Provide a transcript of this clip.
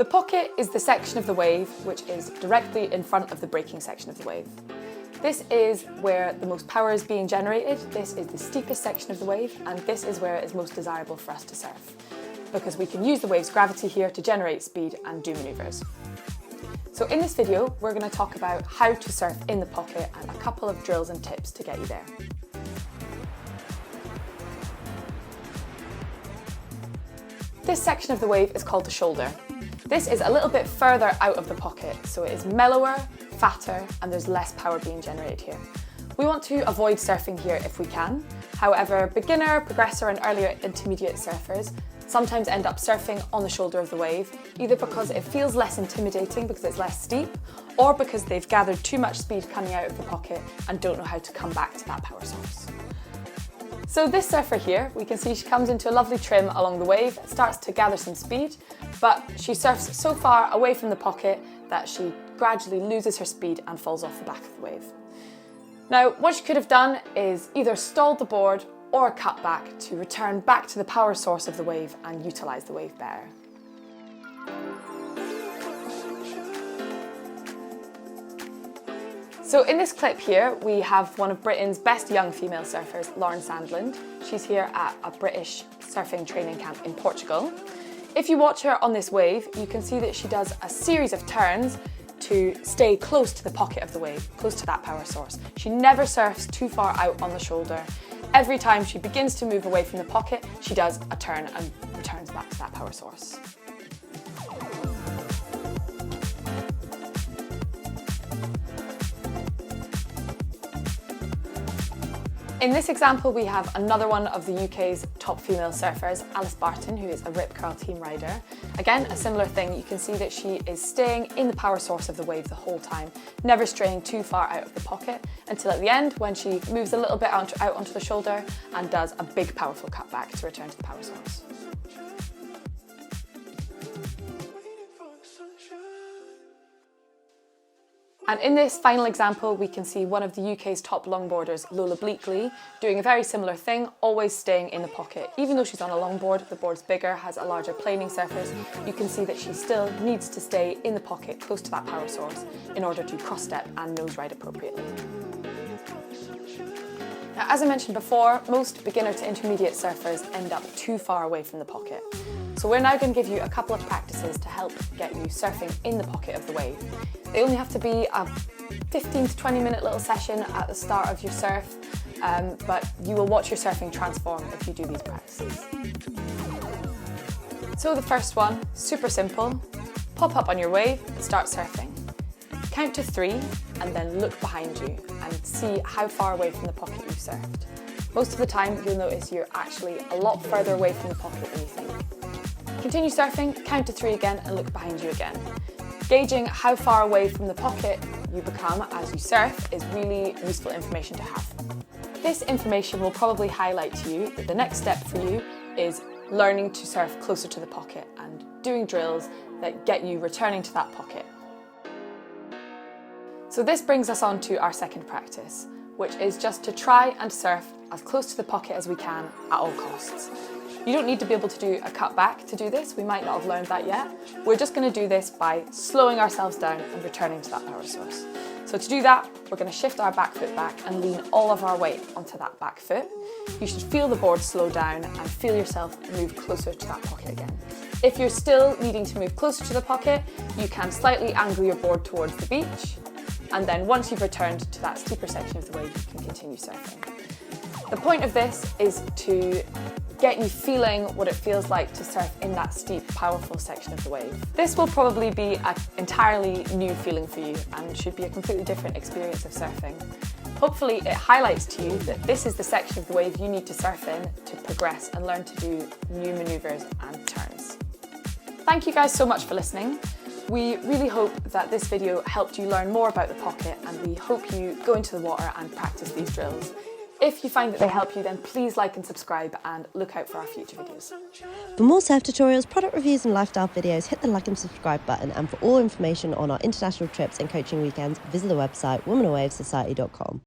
The pocket is the section of the wave which is directly in front of the braking section of the wave. This is where the most power is being generated, this is the steepest section of the wave, and this is where it is most desirable for us to surf, because we can use the wave's gravity here to generate speed and do manoeuvres. So in this video, we're going to talk about how to surf in the pocket and a couple of drills and tips to get you there. This section of the wave is called the shoulder. This is a little bit further out of the pocket, so it is mellower, fatter, and there's less power being generated here. We want to avoid surfing here if we can. However, beginner, progressor, and earlier intermediate surfers sometimes end up surfing on the shoulder of the wave, either because it feels less intimidating because it's less steep, or because they've gathered too much speed coming out of the pocket and don't know how to come back to that power source. So this surfer here, we can see she comes into a lovely trim along the wave, starts to gather some speed, but she surfs so far away from the pocket that she gradually loses her speed and falls off the back of the wave. Now, what she could have done is either stalled the board or cut back to return back to the power source of the wave and utilise the wave better. So in this clip here, we have one of Britain's best young female surfers, Lauren Sandland. She's here at a British surfing training camp in Portugal. If you watch her on this wave, you can see that she does a series of turns to stay close to the pocket of the wave, close to that power source. She never surfs too far out on the shoulder. Every time she begins to move away from the pocket, she does a turn and returns back to that power source. In this example, we have another one of the UK's top female surfers, Barton, who is a Rip Curl team rider. Again, a similar thing, you can see that she is staying in the power source of the wave the whole time, never straying too far out of the pocket, until at the end when she moves a little bit out onto the shoulder and does a big powerful cutback to return to the power source. And in this final example, we can see one of the UK's top longboarders, Lola Bleakley, doing a very similar thing, always staying in the pocket. Even though she's on a longboard, the board's bigger, has a larger planing surface, you can see that she still needs to stay in the pocket close to that power source in order to cross-step and nose ride appropriately. Now, as I mentioned before, most beginner to intermediate surfers end up too far away from the pocket. So we're now going to give you a couple of practices to help get you surfing in the pocket of the wave. They only have to be a 15 to 20 minute little session at the start of your surf, but you will watch your surfing transform if you do these practices. So the first one, super simple. Pop up on your wave and start surfing. Count to 3 and then look behind you and see how far away from the pocket you've surfed. Most of the time you'll notice you're actually a lot further away from the pocket than you think. Continue surfing, count to 3 again and look behind you again. Gauging how far away from the pocket you become as you surf is really useful information to have. This information will probably highlight to you that the next step for you is learning to surf closer to the pocket and doing drills that get you returning to that pocket. So this brings us on to our second practice, which is just to try and surf as close to the pocket as we can at all costs. You don't need to be able to do a cut back to do this, we might not have learned that yet. We're just going to do this by slowing ourselves down and returning to that power source. So to do that, we're going to shift our back foot back and lean all of our weight onto that back foot. You should feel the board slow down and feel yourself move closer to that pocket again. If you're still needing to move closer to the pocket, you can slightly angle your board towards the beach, and then once you've returned to that steeper section of the wave, you can continue surfing. The point of this is to get you feeling what it feels like to surf in that steep, powerful section of the wave. This will probably be an entirely new feeling for you and should be a completely different experience of surfing. Hopefully it highlights to you that this is the section of the wave you need to surf in to progress and learn to do new manoeuvres and turns. Thank you guys so much for listening. We really hope that this video helped you learn more about the pocket, and we hope you go into the water and practice these drills. If you find that they help you, then please like and subscribe and look out for our future videos. For more surf tutorials, product reviews and lifestyle videos, hit the like and subscribe button, and for all information on our international trips and coaching weekends, visit the website womenawavesociety.com.